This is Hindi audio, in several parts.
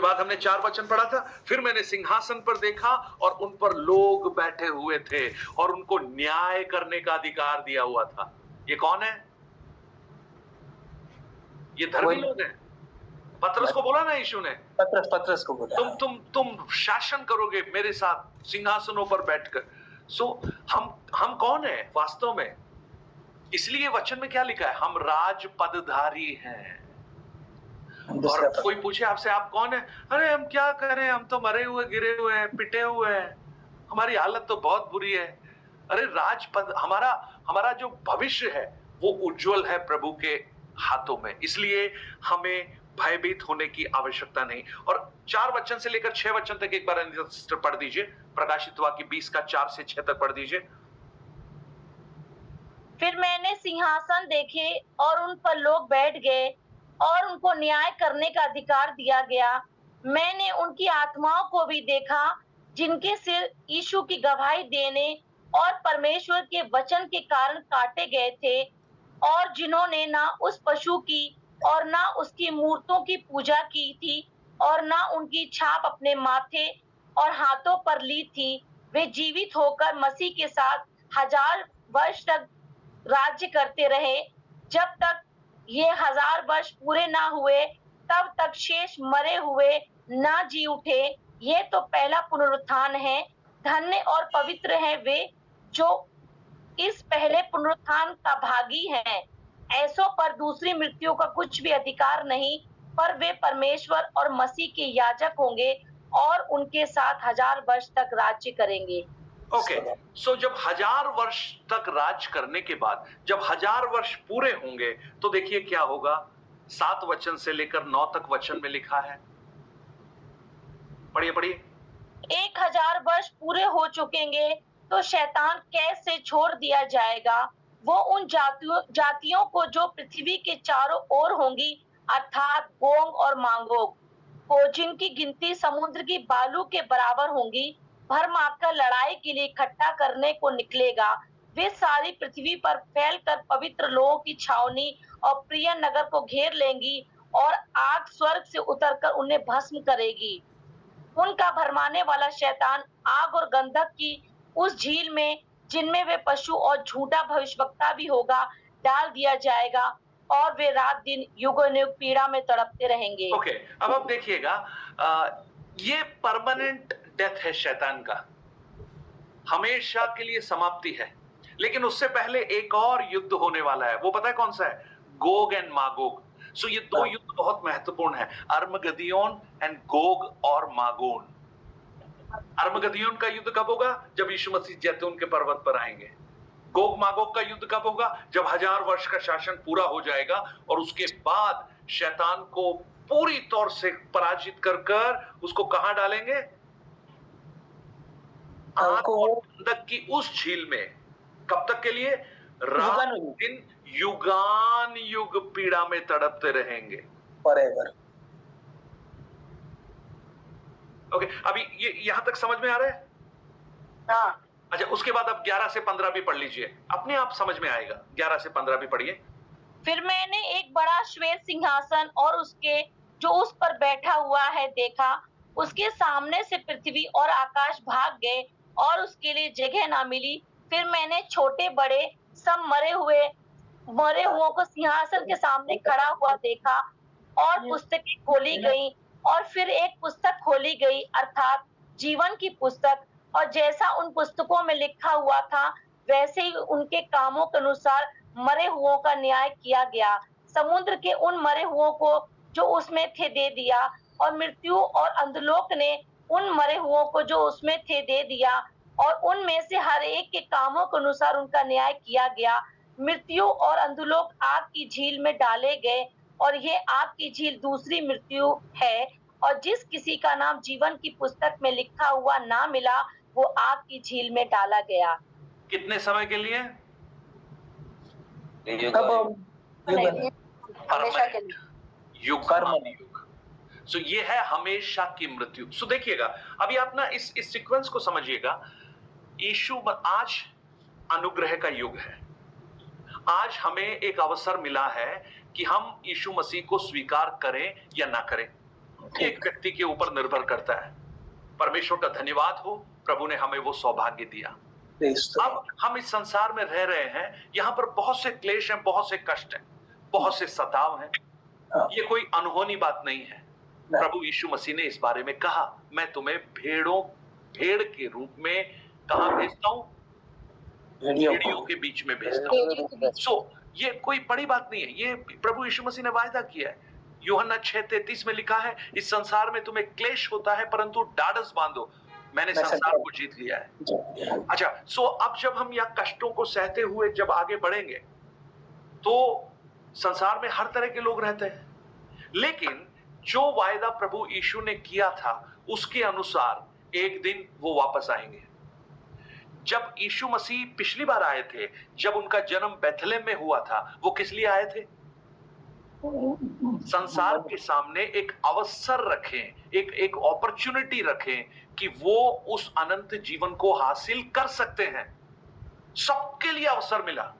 बाद हमने 4 वचन पढ़ा था, फिर मैंने सिंहासन पर देखा और उन पर लोग बैठे हुए थे और उनको न्याय करने का अधिकार दिया हुआ था। ये कौन है? ये धर्मी लोग हैं। पतरस को बोला ना यीशु ने, पतरस को बोला, तुम शासन करोगे मेरे साथ सिंहासनों पर बैठकर। सो हम कौन है वास्तव में? इसलिए वचन में क्या लिखा है? हम राज पदधारी हैं। और कोई पूछे आपसे आप कौन है? अरे हम क्या करें, हम तो मरे हुए, गिरे हुए हैं, पिटे हुए हैं, हमारी हालत तो बहुत बुरी है। अरे राजपद, हमारा जो भविष्य है वो उज्जवल है प्रभु के हाथों में, इसलिए हमें भयभीत होने की आवश्यकता नहीं। और 4 वचन से लेकर 6 वचन तक एक बार सिस्टर पढ़ दीजिए, प्रकाशित वाक्य 20 का 4 से 6 तक पढ़ दीजिए। फिर मैंने सिंहासन देखे और उन पर लोग बैठ गए और उनको न्याय करने का अधिकार दिया गया। मैंने उनकी आत्माओं को भी देखा जिनके सिर यीशु की गवाही देने और परमेश्वर के वचन के कारण काटे गए थे, और जिन्होंने ना उस पशु की और ना उसकी मूर्तों की पूजा की थी और ना उनकी छाप अपने माथे और हाथों पर ली थी। वे जीवित होकर मसीह के साथ 1000 वर्ष तक राज्य करते रहे। जब तक ये 1000 वर्ष पूरे ना हुए तब तक शेष मरे हुए ना जी उठे। ये तो पहला पुनरुत्थान है। धन्य और पवित्र हैं वे जो इस पहले पुनरुत्थान का भागी हैं। ऐसों पर दूसरी मृत्यु का कुछ भी अधिकार नहीं, पर वे परमेश्वर और मसीह के याजक होंगे और उनके साथ 1000 वर्ष तक राज्य करेंगे। ओके, सो जब 1000 वर्ष तक राज करने के बाद जब 1000 वर्ष पूरे होंगे तो देखिए क्या होगा। 7 वचन से लेकर 9 तक वचन में लिखा है, पढ़िए पढ़िए। 1000 वर्ष पूरे हो चुकेंगे तो शैतान कैद से छोड़ दिया जाएगा। वो उन जातियों को जो पृथ्वी के चारों ओर होंगी, अर्थात गोग और मागोग को, जिनकी गिनती समुद्र की बालू के बराबर होंगी, भरमाकर लड़ाई के लिए इकट्ठा करने को निकलेगा। वे सारी पृथ्वी पर फैलकर पवित्र लोगों की छावनी और प्रिय नगर को घेर लेंगी और आग स्वर्ग से उतरकर उन्हें भस्म करेगी। उनका भरमाने वाला शैतान आग और गंधक की उस झील में, जिनमें वे पशु और झूठा भविष्यवक्ता भी होगा, डाल दिया जाएगा और वे रात दिन युग-युग पीड़ा में तड़पते रहेंगे। ओके, अब आप देखिएगा, ये परमानेंट डेथ है शैतान का, हमेशा के लिए समाप्ति है। लेकिन उससे पहले एक और युद्ध होने वाला है, वो पता है कौन सा है? Gog and Magog. सो ये 2 युद्ध बहुत महत्वपूर्ण है, अर्मगदियोन एंड गोग और मागोन। अर्मगदियोन का युद्ध कब होगा? जब यीशु मसीह जैतून के पर्वत पर आएंगे। गोग मागोग का युद्ध कब होगा? जब 1000 वर्ष का शासन पूरा हो जाएगा और उसके बाद शैतान को पूरी तौर से पराजित कर उसको कहां डालेंगे? आग और गंधक की उस झील में। कब तक के लिए? रात दिन युगान युग पीड़ा में तड़पते रहेंगे। फॉरएवर। ओके, अभी ये यहां तक समझ में आ रहा है? हाँ। अच्छा, उसके बाद अब 11 से 15 भी पढ़ लीजिए, अपने आप समझ में आएगा। 11 से 15 भी पढ़िए। फिर मैंने एक बड़ा श्वेत सिंहासन और उसके जो उस पर बैठा हुआ है देखा। उसके सामने से पृथ्वी और आकाश भाग गए और उसके लिए जगह ना मिली। फिर मैंने छोटे बड़े सब मरे हुओं को सिंहासन के सामने खड़ा हुआ देखा और पुस्तकें खोली गई और फिर एक पुस्तक खोली गई, अर्थात जीवन की पुस्तक, और जैसा उन पुस्तकों में लिखा हुआ था वैसे ही उनके कामों के अनुसार मरे हुओं का न्याय किया गया। समुद्र के उन मरे हुओं को जो उसमें थे दे दिया, और मृत्यु और अंधलोक ने उन मरे हुओं को जो उसमें थे दे दिया, और उनमें से हर एक के कामों के अनुसार उनका न्याय किया गया। मृत्यु और अंधलोक आग की झील में डाले गए, और ये आग की झील दूसरी मृत्यु है। और जिस किसी का नाम जीवन की पुस्तक में लिखा हुआ ना मिला, वो आग की झील में डाला गया। कितने समय के लिए? हमेशा के लिए। युग। सो ये है हमेशा की मृत्यु। सो देखिएगा, अभी आप ना इस सीक्वेंस को समझिएगा। यीशु, आज अनुग्रह का युग है। आज हमें एक अवसर मिला है कि हम यीशु मसीह को स्वीकार करें या ना करें। एक व्यक्ति के ऊपर निर्भर करता है। परमेश्वर का धन्यवाद हो, प्रभु ने हमें वो सौभाग्य दिया। अब हम इस संसार में रह रहे हैं, यहाँ पर बहुत से क्लेश हैं, बहुत से कष्ट हैं, बहुत से सताव हैं। ये कोई अनहोनी बात नहीं है। प्रभु यीशु मसीह ने इस बारे में कहा, मैं तुम्हें भेड़ के रूप में कहाँ भेजता हूँ? भेड़ियों के बीच में भेजता हूँ। सो ये कोई बड़ी बात नहीं है, ये प्रभु यीशु मसीह ने वायदा किया है। यूहन्ना 6:33 में लिखा है, इस संसार में तुम्हें क्लेश होता है, परंतु ढाढ़स बांधो, मैंने संसार को जीत लिया है। अच्छा, सो अब जब हम यहाँ कष्टों को सहते हुए जब आगे बढ़ेंगे, तो संसार में हर तरह के लोग रहते हैं, लेकिन जो वायदा प्रभु यीशु ने किया था उसके अनुसार एक दिन वो वापस आएंगे। जब यीशु मसीह पिछली बार आए थे, जब उनका जन्म बेथलेहम में हुआ था, वो किस लिए आए थे? संसार के सामने एक अवसर रखें, एक अपॉर्चुनिटी रखें कि वो उस अनंत जीवन को हासिल कर सकते हैं। सबके लिए अवसर मिला।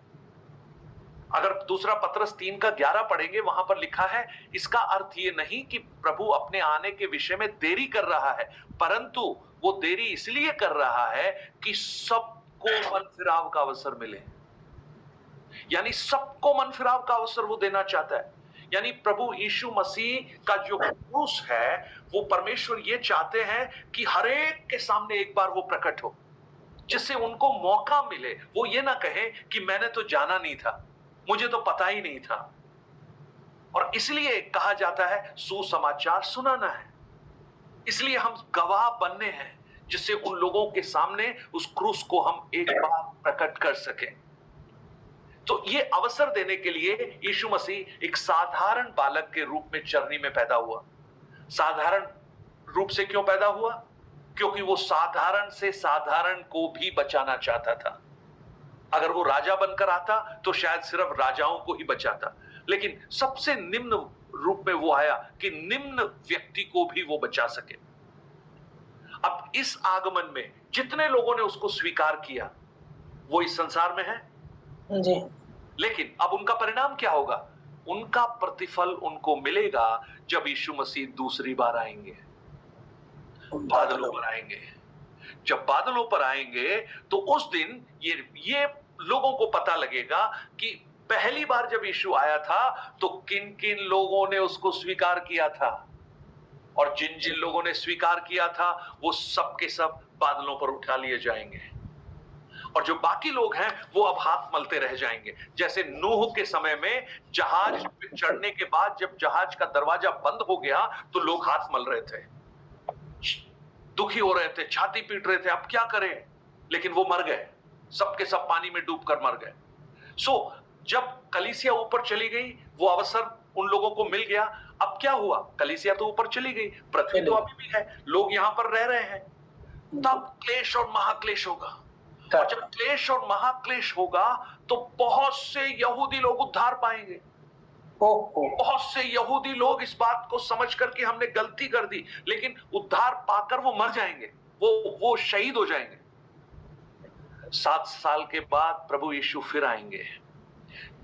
अगर दूसरा पत्रस 3:11 पढ़ेंगे, वहां पर लिखा है, इसका अर्थ ये नहीं कि प्रभु अपने आने के विषय में देरी कर रहा है, परंतु वो देरी इसलिए कर रहा है कि सबको मन फिराव का अवसर मिले। यानी सबको मन फिराव का अवसर वो देना चाहता है। यानी प्रभु यीशु मसीह का जो क्रूस है, वो परमेश्वर ये चाहते हैं कि हर एक के सामने एक बार वो प्रकट हो, जिससे उनको मौका मिले। वो ये ना कहे कि मैंने तो जाना नहीं था, मुझे तो पता ही नहीं था। और इसलिए कहा जाता है सुसमाचार सुनाना है। इसलिए हम गवाह बनने हैं, जिससे उन लोगों के सामने उस क्रूस को हम एक बार प्रकट कर सकें। तो ये अवसर देने के लिए यीशु मसीह एक साधारण बालक के रूप में चरनी में पैदा हुआ। साधारण रूप से क्यों पैदा हुआ? क्योंकि वो साधारण से साधारण को भी बचाना चाहता था। अगर वो राजा बनकर आता तो शायद सिर्फ राजाओं को ही बचाता, लेकिन सबसे निम्न रूप में वो आया कि निम्न व्यक्ति को भी वो बचा सके। अब इस आगमन में जितने लोगों ने उसको स्वीकार किया, वो इस संसार में है जी। लेकिन अब उनका परिणाम क्या होगा? उनका प्रतिफल उनको मिलेगा जब यीशु मसीह दूसरी बार आएंगे, बादलों पर आएंगे। जब बादलों पर आएंगे तो उस दिन ये लोगों को पता लगेगा कि पहली बार जब यीशु आया था तो किन किन लोगों ने उसको स्वीकार किया था, और जिन जिन लोगों ने स्वीकार किया था वो सब के सब बादलों पर उठा लिए जाएंगे, और जो बाकी लोग हैं वो अब हाथ मलते रह जाएंगे। जैसे नूह के समय में जहाज पे चढ़ने के बाद जब जहाज का दरवाजा बंद हो गया तो लोग हाथ मल रहे थे, दुखी हो रहे थे, छाती पीट रहे थे, अब क्या करें? लेकिन वो मर गए, सबके सब पानी में डूबकर मर गए। सो जब कलीसिया ऊपर चली गई, वो अवसर उन लोगों को मिल गया। अब क्या हुआ? कलीसिया तो ऊपर चली गई, पृथ्वी तो अभी भी है, लोग यहां पर रह रहे हैं। तब क्लेश और महाक्लेश होगा, और जब क्लेश और महाक्लेश होगा तो बहुत से यहूदी लोग उद्धार पाएंगे। बहुत से यहूदी लोग इस बात को समझ कर कि हमने गलती कर दी, लेकिन उद्धार पाकर वो मर जाएंगे, वो शहीद हो जाएंगे। 7 साल के बाद प्रभु यीशु फिर आएंगे।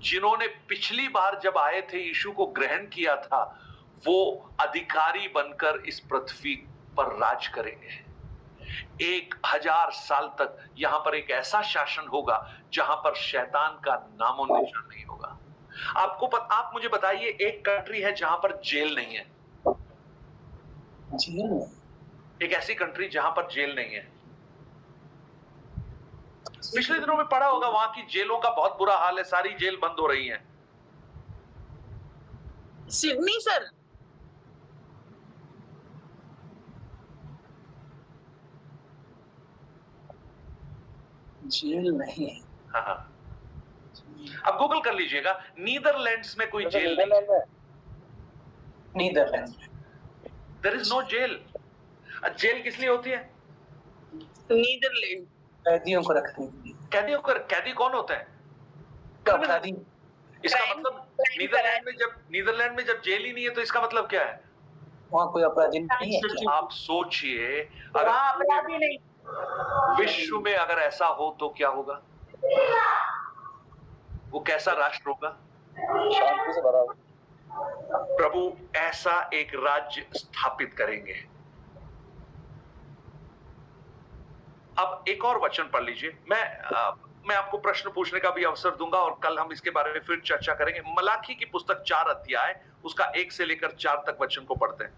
जिन्होंने पिछली बार जब आए थे यीशु को ग्रहण किया था, वो अधिकारी बनकर इस पृथ्वी पर राज करेंगे। 1000 साल तक यहां पर एक ऐसा शासन होगा जहां पर शैतान का नामो निशान नहीं होगा। आप मुझे बताइए, एक कंट्री है जहां पर जेल नहीं है। जेल? एक ऐसी कंट्री जहां पर जेल नहीं है। पिछले दिनों में पढ़ा होगा, वहां की जेलों का बहुत बुरा हाल है, सारी जेल बंद हो रही हैं। Sydney sir. जेल नहीं है। हाँ, अब गूगल कर लीजिएगा, नीदरलैंड्स में कोई जेल नहीं। नीदरलैंड में there is no jail. Jail किस लिए होती है? नीदरलैंड कैदियों को रखने के लिए। कैदी कौन होता है? अपराधी। इसका मतलब नीदरलैंड में जब जेल ही नहीं है तो इसका मतलब क्या है? वहाँ कोई अपराधी नहीं है क्या? आप सोचिए, वहाँ अपराधी नहीं। विश्व में अगर ऐसा हो तो क्या होगा? वो कैसा राष्ट्र होगा? शांति से भरा प्रभु ऐसा एक राज्य स्थापित करेंगे। अब एक और वचन पढ़ लीजिए। मैं आपको प्रश्न पूछने का भी अवसर दूंगा और कल हम इसके बारे में फिर चर्चा करेंगे। मलाकी की पुस्तक 4 अध्याय उसका 1 से लेकर 4 तक वचन को पढ़ते हैं।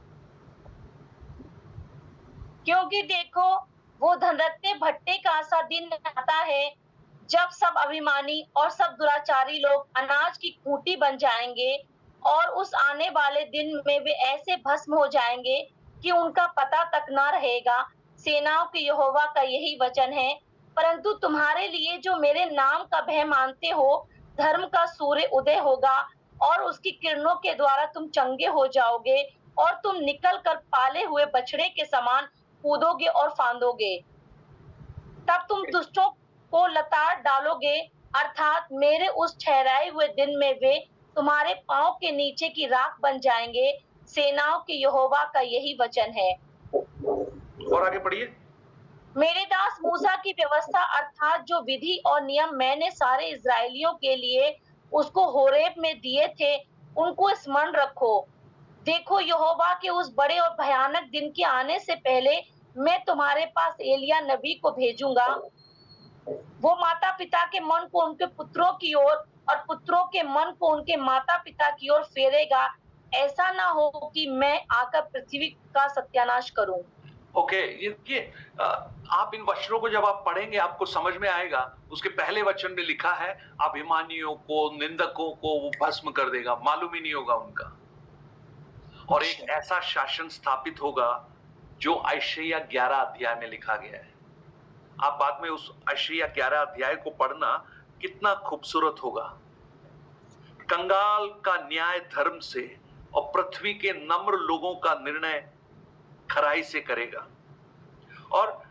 क्योंकि देखो, वो धनरत्ने भट्टे का सा दिन आता है जब सब अभिमानी और सब दुराचारी लोग अनाज की खूंटी बन जाएंगे, और उस आने वाले दिन में वे ऐसे भस्म हो जाएंगे कि उनका पता तक ना रहेगा। सेनाओं के यहोवा का यही वचन है। परंतु तुम्हारे लिए जो मेरे नाम का भय मानते हो, धर्म का सूर्य उदय होगा और उसकी किरणों के द्वारा तुम चंगे हो जाओगे, और तुम निकल कर पाले हुए बछड़े के समान कूदोगे और फांदोगे। तब तुम दुष्टों को लताड़ डालोगे, अर्थात मेरे उस ठहराए हुए दिन में वे तुम्हारे पांव के नीचे की राख बन जाएंगे। सेनाओं के यहोवा का यही वचन है। और आगे पढ़िए। मेरे दास मूसा की व्यवस्था अर्थात जो विधि और नियम मैंने सारे इस्राएलियों के लिए उसको होरेब में दिए थे, उनको स्मरण रखो। देखो, यहोवा के उस बड़े और भयानक दिन के आने से पहले मैं तुम्हारे पास एलिया नबी को भेजूंगा। वो माता पिता के मन को उनके पुत्रों की ओर और पुत्रों के मन को उनके माता पिता की ओर फेरेगा। ऐसा ना हो कि मैं आकर पृथ्वी का सत्यानाश करूं। ओके, ये आप इन वचनों को जब आप पढ़ेंगे आपको समझ में आएगा। उसके पहले वचन में लिखा है अभिमानियों को, निंदकों को वो भस्म कर देगा, मालूम ही नहीं होगा उनका। और एक ऐसा शासन स्थापित होगा जो यशायाह 11 अध्याय में लिखा गया है। आप बाद में उस यशायाह 11 अध्याय को पढ़ना, कितना खूबसूरत होगा। कंगाल का न्याय धर्म से और पृथ्वी के नम्र लोगों का निर्णय खराई से करेगा। और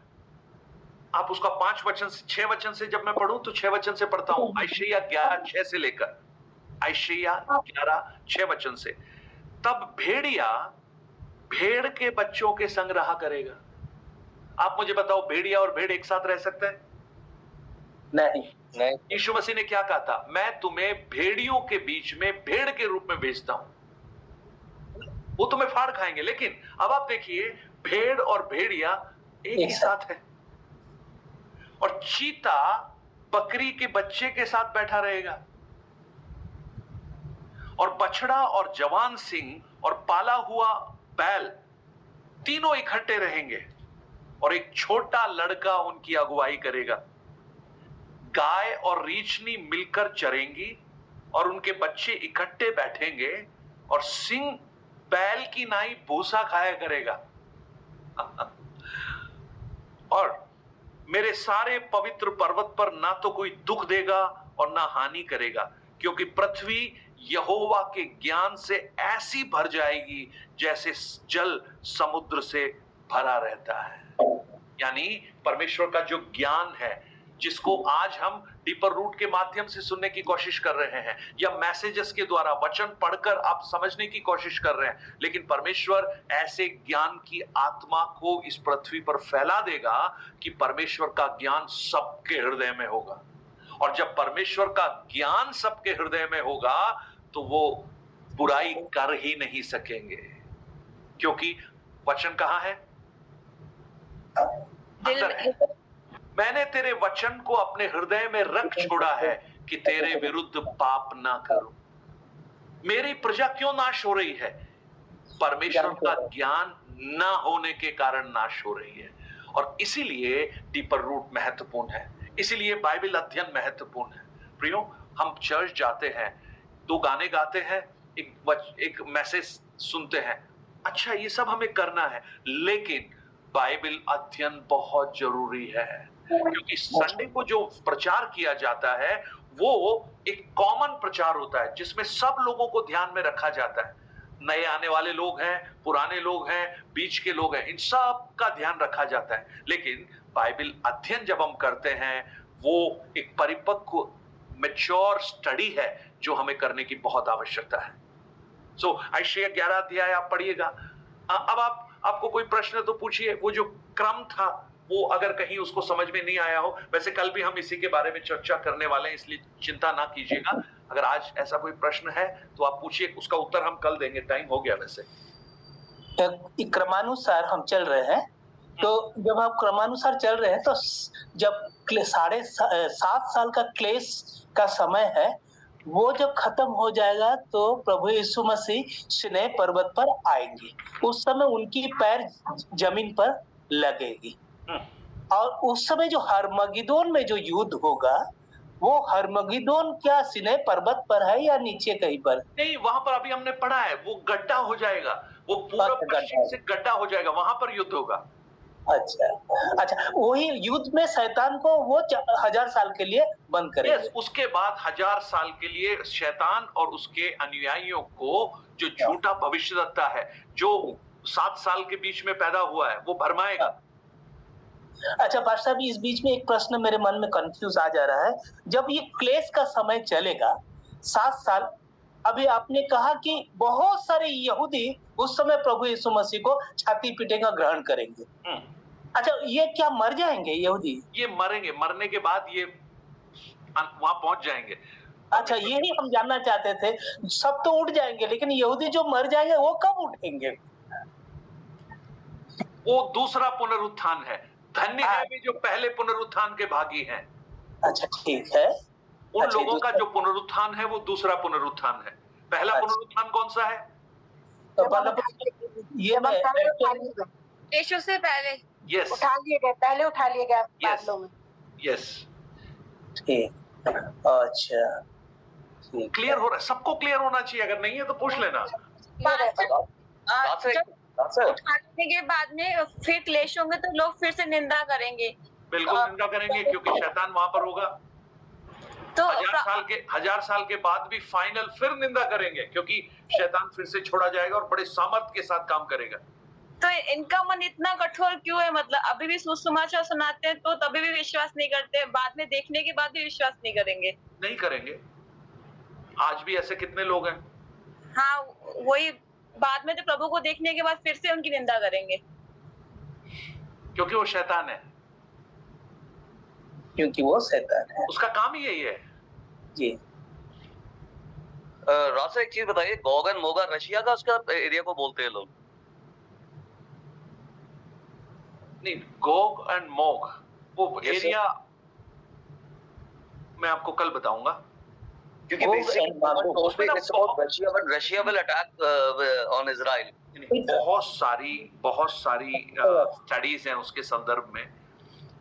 आप उसका 5 वचन से 6 वचन से जब मैं पढ़ूं तो 6 वचन से पढ़ता हूं। यशायाह 11 6 से लेकर यशायाह 11 6 वचन से। तब भेड़िया भेड़ के बच्चों के संग रहा करेगा। आप मुझे बताओ, भेड़िया और भेड़ एक साथ रह सकते हैं? नहीं। यीशु मसीह ने क्या कहा था? मैं तुम्हें भेड़ियों के बीच में भेड़ के रूप में भेजता हूं, वो तुम्हें फाड़ खाएंगे। लेकिन अब आप देखिए, भेड़ और भेड़िया एक ही साथ है। और चीता बकरी के बच्चे के साथ बैठा रहेगा, और बछड़ा और जवान सिंह और पाला हुआ बैल तीनों इकट्ठे रहेंगे, और एक छोटा लड़का उनकी अगुवाई करेगा। गाय और रीछनी मिलकर चरेंगी और उनके बच्चे इकट्ठे बैठेंगे, और सिंह बैल की नाई भूसा खाया करेगा। और मेरे सारे पवित्र पर्वत पर ना तो कोई दुख देगा और ना हानि करेगा, क्योंकि पृथ्वी यहोवा के ज्ञान से ऐसी भर जाएगी जैसे जल समुद्र से भरा रहता है। यानी परमेश्वर का जो ज्ञान है, जिसको आज हम डीपर रूट के माध्यम से सुनने की कोशिश कर रहे हैं, या मैसेजेस के द्वारा वचन पढ़कर आप समझने की कोशिश कर रहे हैं, लेकिन परमेश्वर ऐसे ज्ञान की आत्मा को इस पृथ्वी पर फैला देगा कि परमेश्वर का ज्ञान सबके हृदय में होगा। और जब परमेश्वर का ज्ञान सबके हृदय में होगा तो वो बुराई कर ही नहीं सकेंगे, क्योंकि वचन कहाँ है? अंदर है। मैंने तेरे वचन को अपने हृदय में रख छोड़ा है कि तेरे विरुद्ध पाप ना करूं। मेरी प्रजा क्यों नाश हो रही है? परमेश्वर का ज्ञान ना होने के कारण नाश हो रही है। और इसीलिए डीपर रूट महत्वपूर्ण है, इसीलिए बाइबल अध्ययन महत्वपूर्ण है। प्रियो, हम चर्च जाते हैं, 2 गाने गाते हैं, एक मैसेज सुनते हैं, अच्छा ये सब हमें करना है, लेकिन बाइबल अध्ययन बहुत जरूरी है। क्योंकि संडे को जो प्रचार किया जाता है वो एक कॉमन प्रचार होता है, जिसमें सब लोगों को ध्यान में रखा जाता है। नए आने वाले लोग हैं, पुराने लोग हैं, बीच के लोग हैं, इन सब का ध्यान रखा जाता है। लेकिन बाइबल अध्ययन जब हम करते हैं, वो एक परिपक्व मैच्योर स्टडी है जो हमें करने की बहुत आवश्यकता है। सो यशायाह 11 अध्याय आप पढ़िएगा। अब आपको कोई प्रश्न तो पूछिए। वो जो क्रम था वो अगर कहीं उसको समझ में नहीं आया हो, वैसे कल भी हम इसी के बारे में चर्चा करने वाले हैं, इसलिए चिंता ना कीजिएगा। अगर आज ऐसा कोई प्रश्न है तो आप पूछिए, उसका उत्तर हम कल देंगे, टाइम हो गया वैसे। क्रमानुसार हम चल रहे हैं, तो जब आप क्रमानुसार चल रहे हैं तो जब 7.5 साल का क्लेश का समय है, वो जब खत्म हो जाएगा तो प्रभु यीशु मसीह सिनै पर्वत पर आएंगे। उस समय उनकी पैर जमीन पर लगेगी और उस समय जो हरमगिदोन में जो युद्ध होगा, वो हरमगिदोन क्या सिनै पर्वत पर है या नीचे कहीं पर? नहीं, वहां पर अभी हमने पढ़ा है, वो गड्ढा हो जाएगा, वो पूरा पश्चिम से गड्ढा हो जाएगा, वहां पर युद्ध होगा। अच्छा, वही युद्ध में शैतान को वो 1000 साल के लिए बंद करेंगे। उसके बाद 1000 साल के लिए शैतान और उसके अनुयायियों को, जो झूठा भविष्यद्वक्ता है, जो 7 साल के बीच में पैदा हुआ है, वो भरमाएगा। अच्छा पास्टर साहब, इस बीच में एक प्रश्न मेरे मन में कंफ्यूज आ जा रहा है। जब ये क्लेश का समय चलेगा 7 साल, अभी आपने कहा कि बहुत सारे यहूदी उस समय प्रभु यीशु मसीह को छाती पीटेगा, ग्रहण करेंगे। अच्छा, ये क्या मर जाएंगे यहूदी? ये मरेंगे, मरने के बाद ये वहां पहुंच जाएंगे। अच्छा, यही हम जानना चाहते थे। सब तो उठ जाएंगे, लेकिन यहूदी जो मर जाएंगे वो कब उठेंगे? वो दूसरा पुनरुत्थान है। धन्य है भी जो पहले पुनरुत्थान के भागी हैं। अच्छा, ठीक है। उन लोगों का जो पुनरुत्थान है वो दूसरा पुनरुत्थान है। पहला पुनरुत्थान कौन सा है? यीशु से पहले यस, उठा लिए गए, पहले उठा लिए गए बादलों में। यस, ठीक। अच्छा, क्लियर हो रहा है? सबको क्लियर होना चाहिए, अगर नहीं है तो पूछ लेना। उठाने के बाद में फिर क्लेश होंगे तो लोग फिर से निंदा करेंगे। बिल्कुल निंदा करेंगे, क्योंकि शैतान वहां पर होगा। तो 1000 साल के बाद भी फाइनल फिर निंदा करेंगे, क्योंकि शैतान फिर से छोड़ा जाएगा और बड़े सामर्थ्य के साथ काम करेगा। तो इनका मन इतना कठोर क्यों है? मतलब अभी भी सुसमाचार सुनाते हैं तो तभी भी विश्वास नहीं करते, बाद में देखने के बाद भी विश्वास नहीं करेंगे। नहीं करेंगे। आज भी ऐसे कितने लोग हैं। हाँ, वही बाद में तो प्रभु को देखने के बाद फिर से उनकी निंदा करेंगे, क्योंकि वो शैतान है। क्योंकि वो शैतान है, उसका काम ही यही है जी। राजा एक चीज बताइए, गोग एंड मोगा रशिया का उसका एरिया को बोलते हैं लोग? नहीं, गोग एंड मोग वो एरिया मैं आपको कल बताऊंगा, क्योंकि Russia will attack on Israel. बहुत सारी स्टडीज हैं उसके संदर्भ में।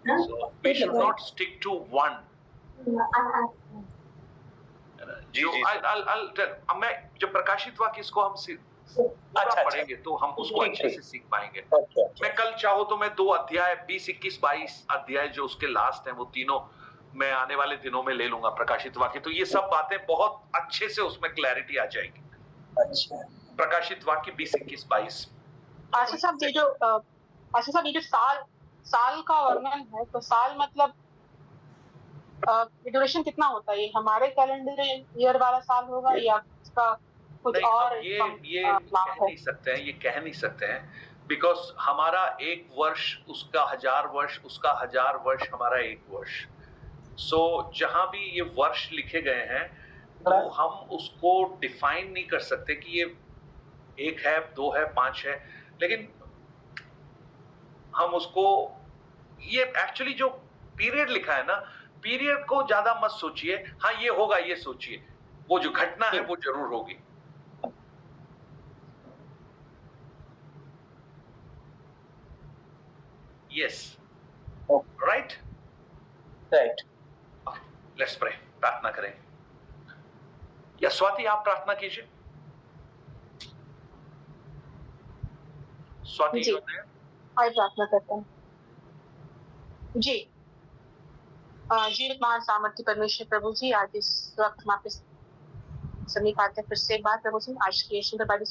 So we should not stick to one. मैं जब प्रकाशित वाक्य इसको हम पढ़ेंगे तो हम उसको अच्छे से सीख पाएंगे। मैं कल चाहो तो मैं 2 अध्याय 20, 21, 22 अध्याय जो उसके लास्ट हैं वो तीनों मैं आने वाले दिनों में ले लूंगा प्रकाशित वाक्य, तो ये सब बातें बहुत अच्छे से उसमें क्लैरिटी आ जाएगी। अच्छा, प्रकाशित वाक्य 20, 21, 22। आशा साहब, ये जो साल का वर्णन है, तो साल मतलब ड्यूरेशन कितना होता है? ये हमारे कैलेंडर ईयर वाला साल होगा या इसका कुछ नहीं, और? ये कह नहीं सकते हैं बिकॉज हमारा 1 वर्ष उसका 1000 वर्ष, उसका 1000 वर्ष हमारा 1 वर्ष। सो जहां भी ये वर्ष लिखे गए हैं तो हम उसको डिफाइन नहीं कर सकते कि ये 1 है, 2 है, 5 है, लेकिन हम उसको, ये एक्चुअली जो पीरियड लिखा है ना, पीरियड को ज्यादा मत सोचिए। हाँ ये होगा ये सोचिए, वो जो घटना है वो जरूर होगी। Yes, right, let's pray. प्रार्थना करें। या स्वाति आप प्रार्थना कीजिए। स्वाति जी, प्रार्थना करते हैं। जी, महान सामर्थ्य परमेश्वर प्रभु जी, आज इस वक्त हम आपके समीप आते हैं फिर से एक बार प्रभु जी। आज की सुंदर बाइबल